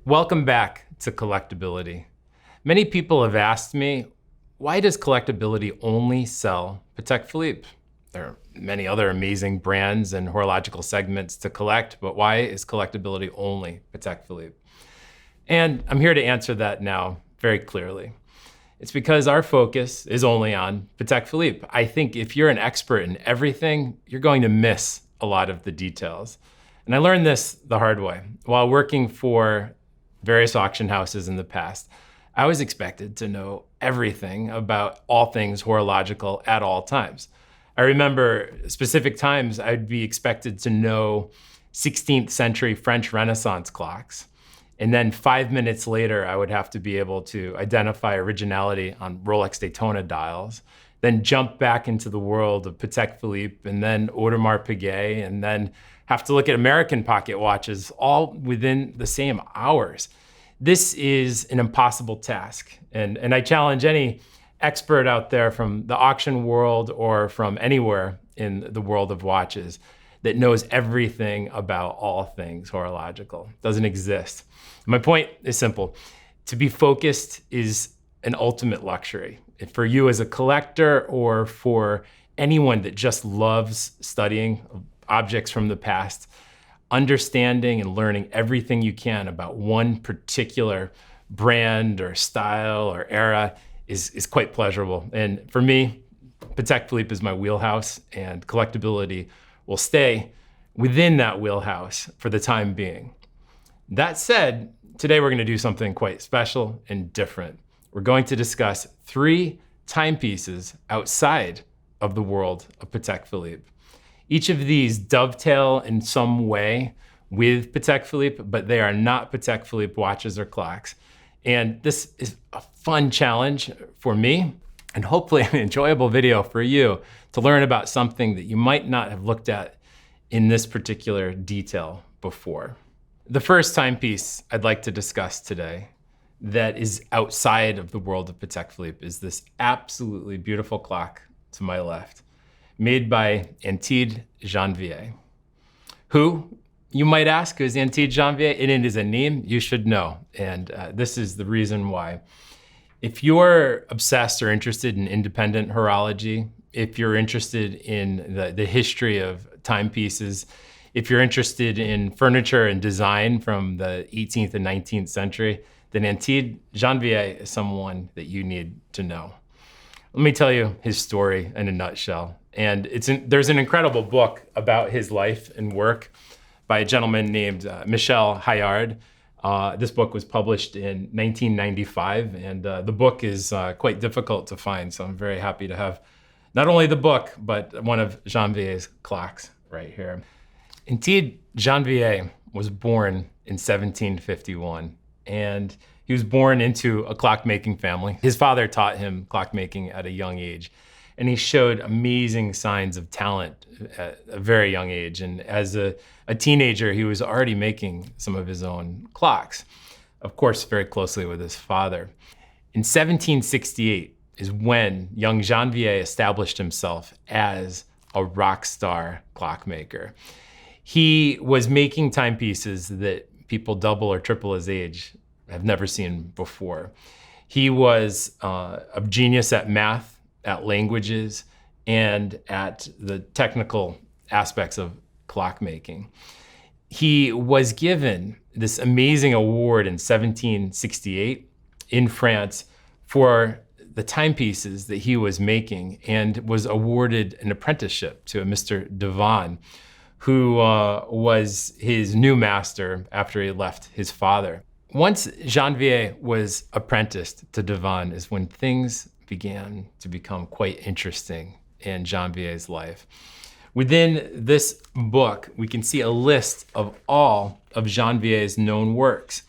Welcome back to Collectability. Many people have asked me, why does Collectability only sell Patek Philippe? There are many other amazing brands and horological segments to collect, but why is Collectability only Patek Philippe? And I'm here to answer that now very clearly. It's because our focus is only on Patek Philippe. I think if you're an expert in everything, you're going to miss a lot of the details. And I learned this the hard way. While working for various auction houses in the past, I was expected to know everything about all things horological at all times. I remember specific times I'd be expected to know 16th century French Renaissance clocks. And then 5 minutes later, I would have to be able to identify originality on Rolex Daytona dials, then jump back into the world of Patek Philippe and then Audemars Piguet, and then have to look at American pocket watches all within the same hours. This is an impossible task. And I challenge any expert out there from the auction world or from anywhere in the world of watches that knows everything about all things horological. It doesn't exist. My point is simple. To be focused is an ultimate luxury. For you as a collector or for anyone that just loves studying objects from the past, understanding and learning everything you can about one particular brand or style or era is quite pleasurable. And for me, Patek Philippe is my wheelhouse, and Collectability will stay within that wheelhouse for the time being. That said, today we're going to do something quite special and different. We're going to discuss 3 timepieces outside of the world of Patek Philippe. Each of these dovetail in some way with Patek Philippe, but they are not Patek Philippe watches or clocks. And this is a fun challenge for me, and hopefully an enjoyable video for you to learn about something that you might not have looked at in this particular detail before. The first timepiece I'd like to discuss today that is outside of the world of Patek Philippe is this absolutely beautiful clock to my left, made by Antide Janvier. Who, you might ask, is Antide Janvier? And it is a name you should know, and this is the reason why. If you're obsessed or interested in independent horology, if you're interested in the history of timepieces, if you're interested in furniture and design from the 18th and 19th century, then Antide Janvier is someone that you need to know. Let me tell you his story in a nutshell. And there's an incredible book about his life and work by a gentleman named Michel Hayard. This book was published in 1995, and the book is quite difficult to find. So I'm very happy to have not only the book, but one of Janvier's clocks right here. Antide Janvier was born in 1751, and he was born into a clockmaking family. His father taught him clockmaking at a young age, and he showed amazing signs of talent at a very young age. And as a teenager, he was already making some of his own clocks, of course, very closely with his father. In 1768 is when young Janvier established himself as a rock star clockmaker. He was making timepieces that people double or triple his age have never seen before. He was a genius at math, at languages, and at the technical aspects of clockmaking. He was given this amazing award in 1768 in France for the timepieces that he was making, and was awarded an apprenticeship to a Mr. Devan, who was his new master after he left his father. Once Janvier was apprenticed to Devan is when things began to become quite interesting in Janvier's life. Within this book, we can see a list of all of Janvier's known works.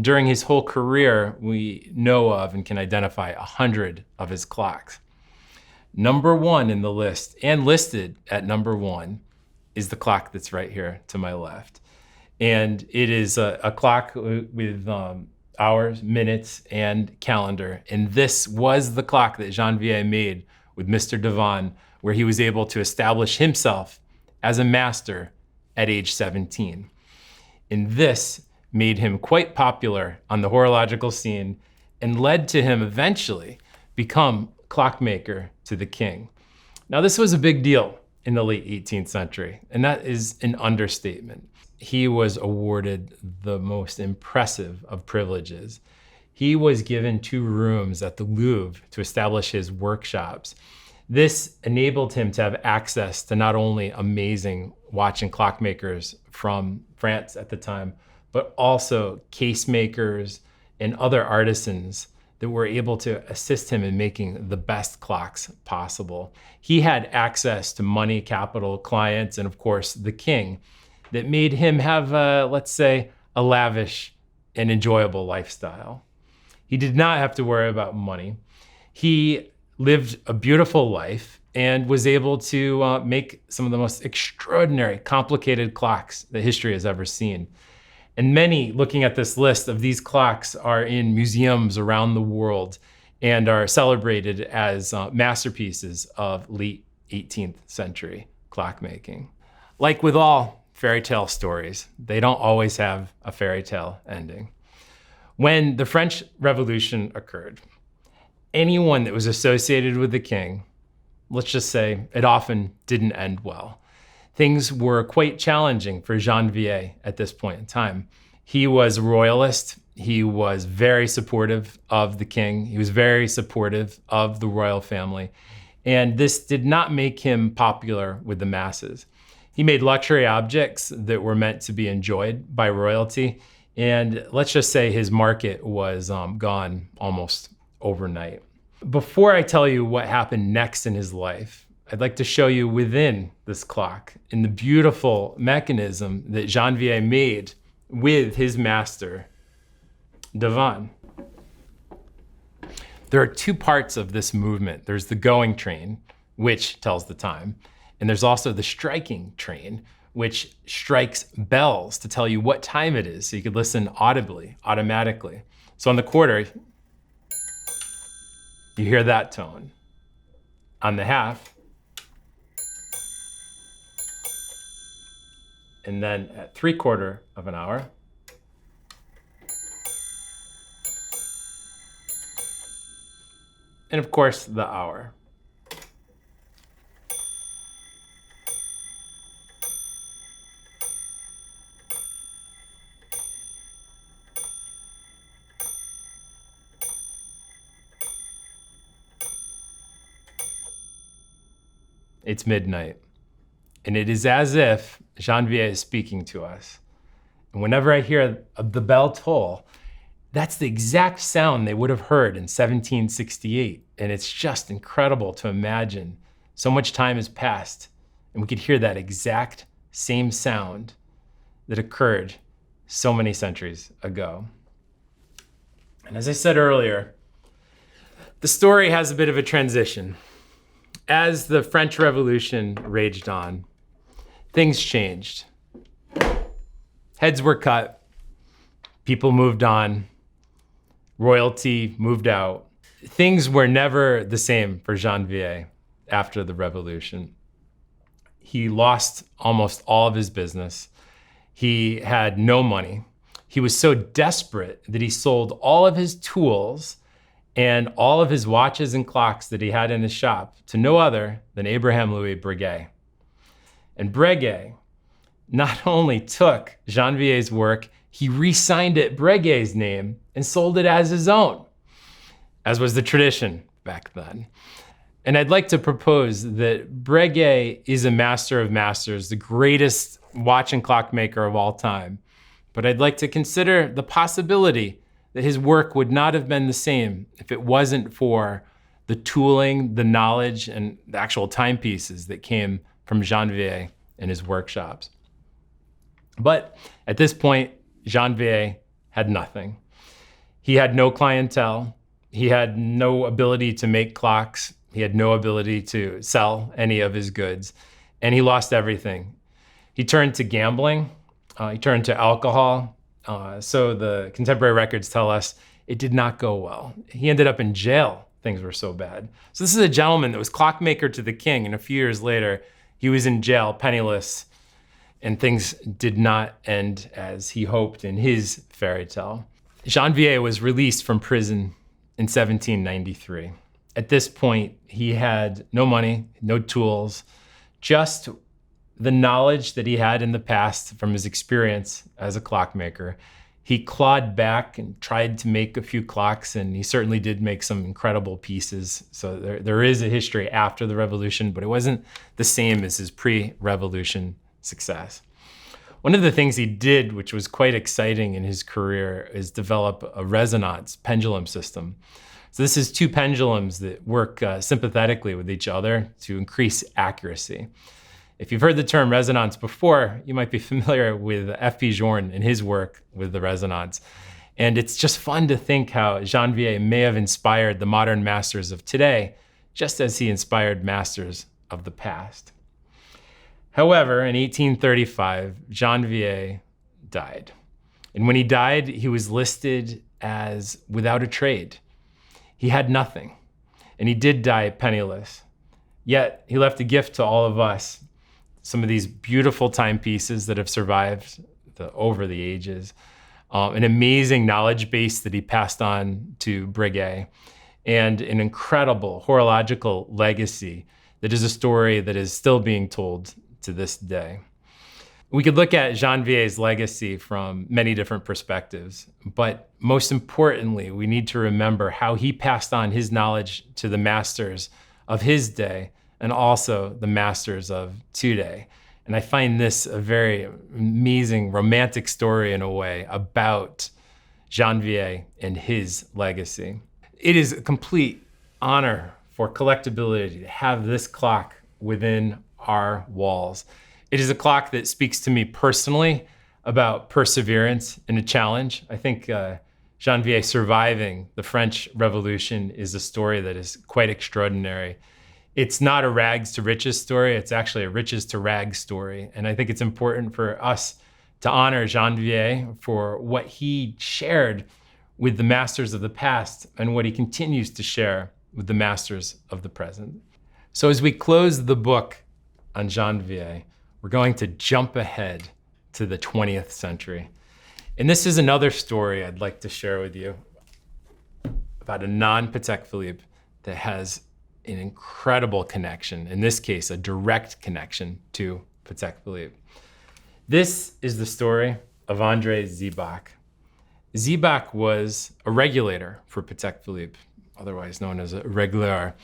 During his whole career, we know of and can identify 100 of his clocks. Number 1 in the list, and listed at number 1, is the clock that's right here to my left. And it is a clock with hours, minutes, and calendar. And this was the clock that Janvier made with Mr. Devan, where he was able to establish himself as a master at age 17. And this made him quite popular on the horological scene and led to him eventually become clockmaker to the king. Now, this was a big deal in the late 18th century, and that is an understatement. He was awarded the most impressive of privileges. He was given 2 rooms at the Louvre to establish his workshops. This enabled him to have access to not only amazing watch and clock makers from France at the time, but also case makers and other artisans that were able to assist him in making the best clocks possible. He had access to money, capital, clients, and of course, the king, that made him have, let's say, a lavish and enjoyable lifestyle. He did not have to worry about money. He lived a beautiful life and was able to make some of the most extraordinary, complicated clocks that history has ever seen. And many, looking at this list of these clocks, are in museums around the world and are celebrated as masterpieces of late 18th century clockmaking. Like with all fairy tale stories, they don't always have a fairy tale ending. When the French Revolution occurred, anyone that was associated with the king, let's just say it often didn't end well. Things were quite challenging for Janvier at this point in time. He was a royalist. He was very supportive of the king. He was very supportive of the royal family. And this did not make him popular with the masses. He made luxury objects that were meant to be enjoyed by royalty. And let's just say his market was gone almost overnight. Before I tell you what happened next in his life, I'd like to show you within this clock in the beautiful mechanism that Janvier made with his master, Devon. There are 2 parts of this movement. There's the going train, which tells the time, and there's also the striking train, which strikes bells to tell you what time it is, so you could listen audibly, automatically. So on the quarter, you hear that tone. On the half, and then at 3/4 of an hour, and of course, the hour. It's midnight, and it is as if Janvier is speaking to us. And whenever I hear the bell toll, that's the exact sound they would have heard in 1768. And it's just incredible to imagine so much time has passed and we could hear that exact same sound that occurred so many centuries ago. And as I said earlier, the story has a bit of a transition. As the French Revolution raged on, things changed. Heads were cut, people moved on, royalty moved out. Things were never the same for Janvier after the revolution. He lost almost all of his business. He had no money. He was so desperate that he sold all of his tools and all of his watches and clocks that he had in his shop to no other than Abraham Louis Breguet. And Breguet not only took Janvier's work, he re-signed it Breguet's name and sold it as his own, as was the tradition back then. And I'd like to propose that Breguet is a master of masters, the greatest watch and clock maker of all time. But I'd like to consider the possibility that his work would not have been the same if it wasn't for the tooling, the knowledge, and the actual timepieces that came from Janvier and his workshops. But at this point, Janvier had nothing. He had no clientele. He had no ability to make clocks. He had no ability to sell any of his goods. And he lost everything. He turned to gambling. He turned to alcohol. So the contemporary records tell us it did not go well. He ended up in jail. Things were so bad. So this is a gentleman that was clockmaker to the king, and a few years later, he was in jail, penniless. and things did not end as he hoped in his fairy tale. Janvier was released from prison in 1793. At this point, he had no money, no tools, just the knowledge that he had in the past from his experience as a clockmaker. He clawed back and tried to make a few clocks, and he certainly did make some incredible pieces. So there is a history after the revolution, but it wasn't the same as his pre-revolution success. One of the things he did, which was quite exciting in his career, is develop a resonance pendulum system. So this is two pendulums that work sympathetically with each other to increase accuracy. If you've heard the term resonance before, you might be familiar with F.P. Journe and his work with the resonance. And it's just fun to think how Janvier may have inspired the modern masters of today, just as he inspired masters of the past. However, in 1835, Janvier died. And when he died, he was listed as without a trade. He had nothing, and he did die penniless. Yet he left a gift to all of us, some of these beautiful timepieces that have survived over the ages, an amazing knowledge base that he passed on to Breguet, and an incredible horological legacy that is a story that is still being told to this day. We could look at Janvier's legacy from many different perspectives, but most importantly, we need to remember how he passed on his knowledge to the masters of his day and also the masters of today. And I find this a very amazing, romantic story in a way about Janvier and his legacy. It is a complete honor for Collectability to have this clock within our walls. It is a clock that speaks to me personally about perseverance in a challenge. I think Janvier surviving the French Revolution is a story that is quite extraordinary. It's not a rags to riches story, it's actually a riches to rags story. And I think it's important for us to honor Janvier for what he shared with the masters of the past and what he continues to share with the masters of the present. So as we close the book on Janvier, we're going to jump ahead to the 20th century. And this is another story I'd like to share with you about a non-Patek Philippe that has an incredible connection, in this case, a direct connection to Patek Philippe. This is the story of Andre Zibach. Zibach was a regulator for Patek Philippe, otherwise known as a reguleur.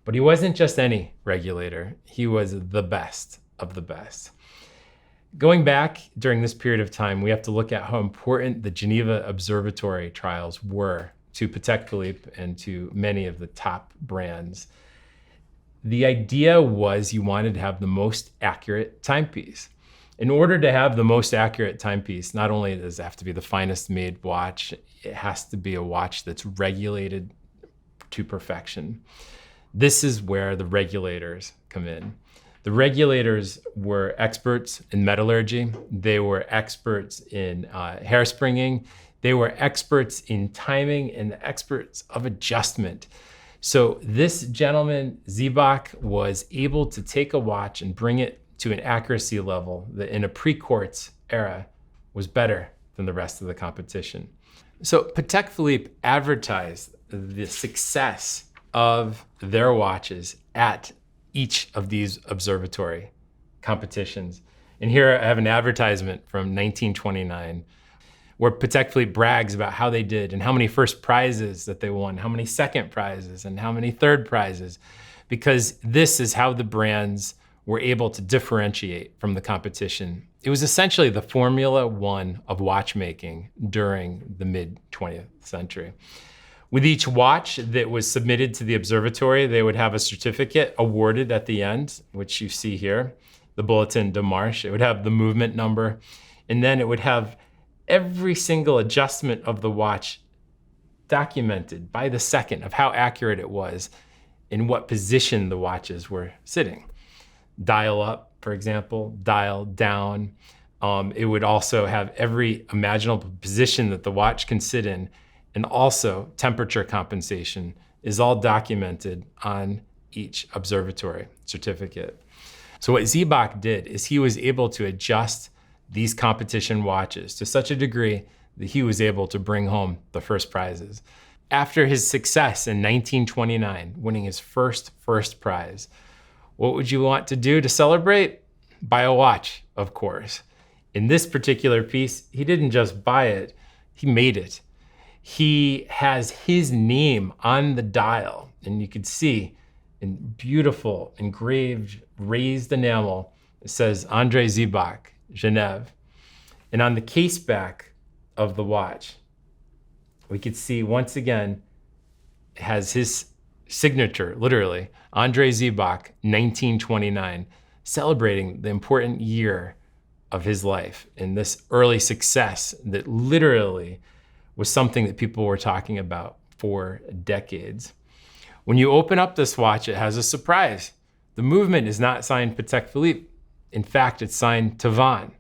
But he wasn't just any regulator, he was the best of the best. Going back during this period of time, we have to look at how important the Geneva Observatory trials were to Patek Philippe and to many of the top brands. The idea was you wanted to have the most accurate timepiece. In order to have the most accurate timepiece, not only does it have to be the finest made watch, it has to be a watch that's regulated to perfection. This is where the regulators come in. The regulators were experts in metallurgy. They were experts in hairspringing. They were experts in timing and experts of adjustment. So this gentleman, Zibach, was able to take a watch and bring it to an accuracy level that in a pre-quartz era was better than the rest of the competition. So Patek Philippe advertised the success of their watches at each of these observatory competitions. And here I have an advertisement from 1929 where Patek Philippe brags about how they did and how many first prizes that they won, how many second prizes and how many third prizes, because this is how the brands were able to differentiate from the competition. It was essentially the Formula One of watchmaking during the mid-20th century. With each watch that was submitted to the observatory, they would have a certificate awarded at the end, which you see here, the Bulletin de Marche. It would have the movement number, and then it would have every single adjustment of the watch documented by the second of how accurate it was in what position the watches were sitting. Dial up, for example, dial down. It would also have every imaginable position that the watch can sit in, and also temperature compensation is all documented on each observatory certificate. So what Zibach did is he was able to adjust these competition watches to such a degree that he was able to bring home the first prizes. After his success in 1929, winning his first prize, what would you want to do to celebrate? Buy a watch, of course. In this particular piece, he didn't just buy it, he made it. He has his name on the dial, and you can see in beautiful engraved raised enamel, it says Andre Zibach, Geneva. And on the case back of the watch, we could see once again, it has his signature, literally, Andre Zibach, 1929, celebrating the important year of his life and this early success that literally was something that people were talking about for decades. When you open up this watch, it has a surprise. The movement is not signed Patek Philippe. In fact, it's signed Tavan,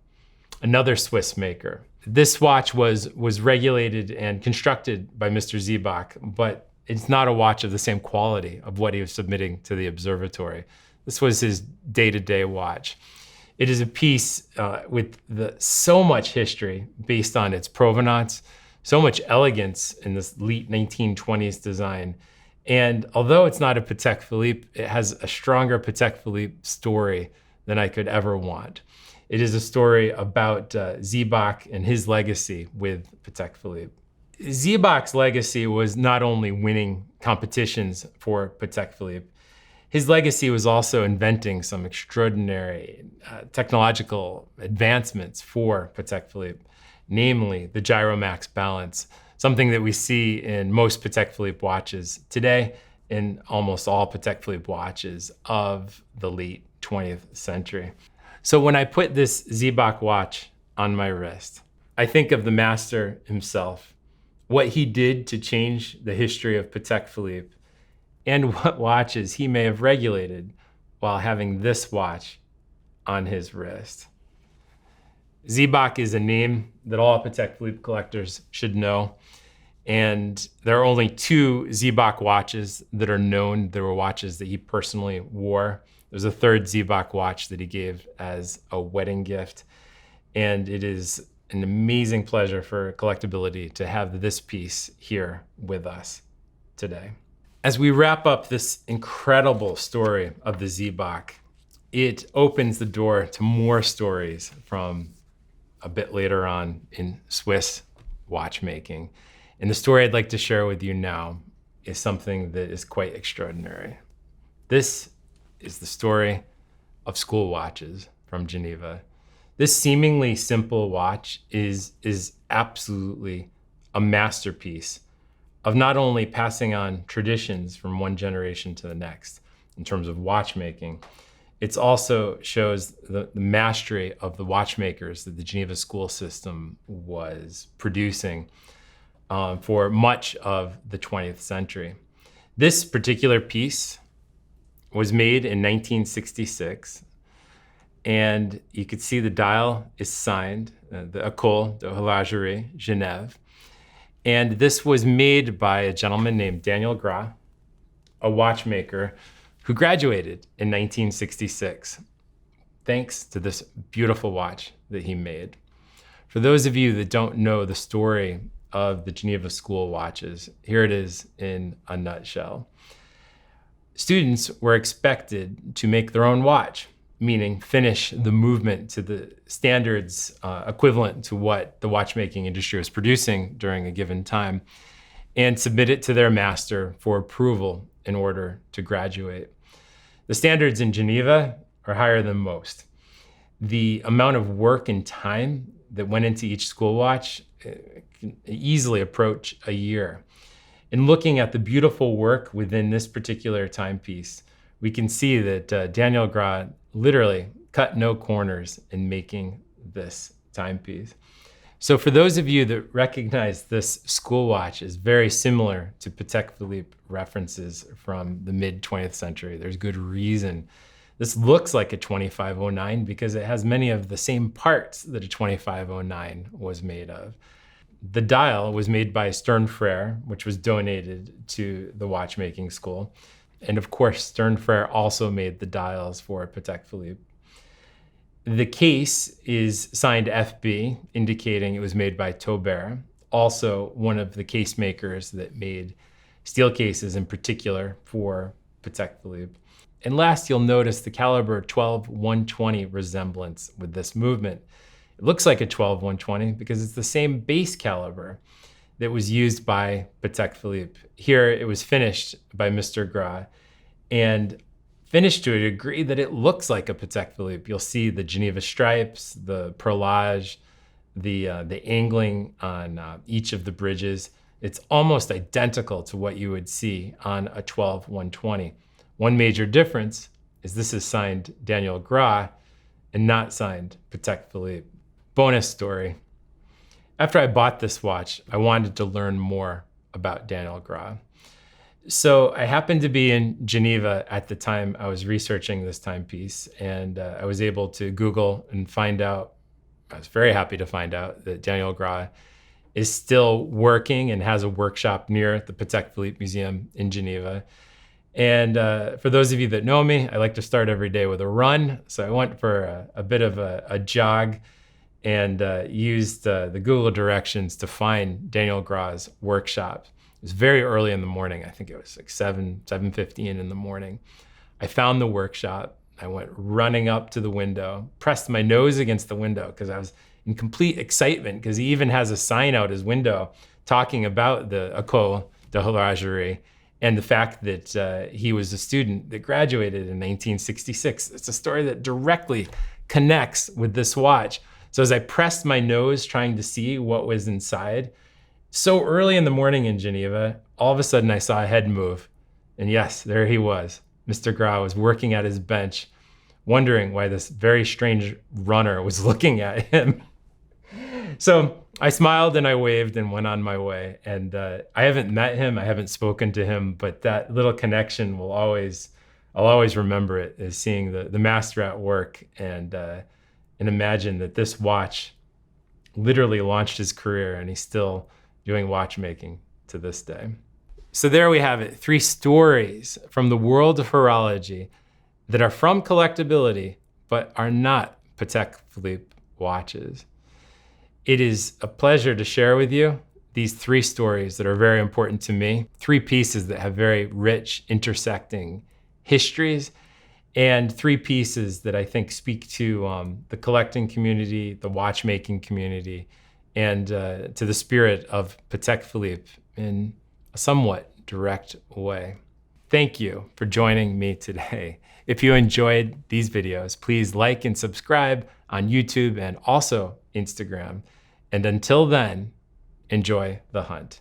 another Swiss maker. This watch was regulated and constructed by Mr. Zibach, but it's not a watch of the same quality of what he was submitting to the observatory. This was his day-to-day watch. It is a piece with so much history based on its provenance, so much elegance in this late 1920s design. And although it's not a Patek Philippe, it has a stronger Patek Philippe story than I could ever want. It is a story about Zibach and his legacy with Patek Philippe. Zibach's legacy was not only winning competitions for Patek Philippe, his legacy was also inventing some extraordinary technological advancements for Patek Philippe, namely the Gryomax balance, something that we see in most Patek Philippe watches today, in almost all Patek Philippe watches of the late 20th century. So when I put this Zibach watch on my wrist, I think of the master himself, what he did to change the history of Patek Philippe, and what watches he may have regulated while having this watch on his wrist. Zibach is a name that all Patek Philippe collectors should know. And there are only 2 Zibach watches that are known. There were watches that he personally wore. There's a 3rd Zibach watch that he gave as a wedding gift. And it is an amazing pleasure for Collectability to have this piece here with us today. As we wrap up this incredible story of the Zibach, it opens the door to more stories from a bit later on in Swiss watchmaking. And the story I'd like to share with you now is something that is quite extraordinary. This is the story of school watches from Geneva. This seemingly simple watch is absolutely a masterpiece of not only passing on traditions from one generation to the next in terms of watchmaking, it also shows the mastery of the watchmakers that the Geneva School system was producing for much of the 20th century. This particular piece was made in 1966, and you could see the dial is signed, the Ecole de horologerie, Genève. And this was made by a gentleman named Daniel Gras, a watchmaker who graduated in 1966, thanks to this beautiful watch that he made. For those of you that don't know the story of the Geneva School watches, here it is in a nutshell. Students were expected to make their own watch, meaning finish the movement to the standards equivalent to what the watchmaking industry was producing during a given time, and submit it to their master for approval in order to graduate. The standards in Geneva are higher than most. The amount of work and time that went into each school watch can easily approach a year. In looking at the beautiful work within this particular timepiece, we can see that Daniel Gras literally cut no corners in making this timepiece. So for those of you that recognize this school watch is very similar to Patek Philippe references from the mid 20th century, there's good reason. This looks like a 2509 because it has many of the same parts that a 2509 was made of. The dial was made by Stern Frere, which was donated to the watchmaking school. And of course, Stern Frere also made the dials for Patek Philippe. The case is signed FB, indicating it was made by Taubert, also one of the case makers that made steel cases in particular for Patek Philippe. And last, you'll notice the caliber 12-120 resemblance with this movement. It looks like a 12-120 because it's the same base caliber that was used by Patek Philippe. Here, it was finished by Mr. Gras, and finished to a degree that it looks like a Patek Philippe. You'll see the Geneva stripes, the perlage, the angling on each of the bridges. It's almost identical to what you would see on a 12-120. One major difference is this is signed Daniel Gras and not signed Patek Philippe. Bonus story. After I bought this watch, I wanted to learn more about Daniel Gras. So I happened to be in Geneva at the time I was researching this timepiece, and I was able to Google and find out, I was very happy to find out that Daniel Gras is still working and has a workshop near the Patek Philippe Museum in Geneva. And for those of you that know me, I like to start every day with a run. So I went for a bit of a jog and used the Google directions to find Daniel Gras' workshop. It was very early in the morning. I think it was like 7:15 in the morning. I found the workshop. I went running up to the window, pressed my nose against the window because I was in complete excitement, because he even has a sign out his window talking about the Ecole de horologerie and the fact that he was a student that graduated in 1966. It's a story that directly connects with this watch. So as I pressed my nose trying to see what was inside, so early in the morning in Geneva, all of a sudden I saw a head move. And yes, there he was. Mr. Gras was working at his bench, wondering why this very strange runner was looking at him. So I smiled and I waved and went on my way. And I haven't met him, I haven't spoken to him, but that little connection I'll always remember it, as seeing the master at work and imagine that this watch literally launched his career, and he's still doing watchmaking to this day. So there we have it, 3 stories from the world of horology that are from Collectability, but are not Patek Philippe watches. It is a pleasure to share with you these 3 stories that are very important to me, 3 pieces that have very rich intersecting histories, and 3 pieces that I think speak to the collecting community, the watchmaking community, and to the spirit of Patek Philippe in a somewhat direct way. Thank you for joining me today. If you enjoyed these videos, please like and subscribe on YouTube and also Instagram. And until then, enjoy the hunt.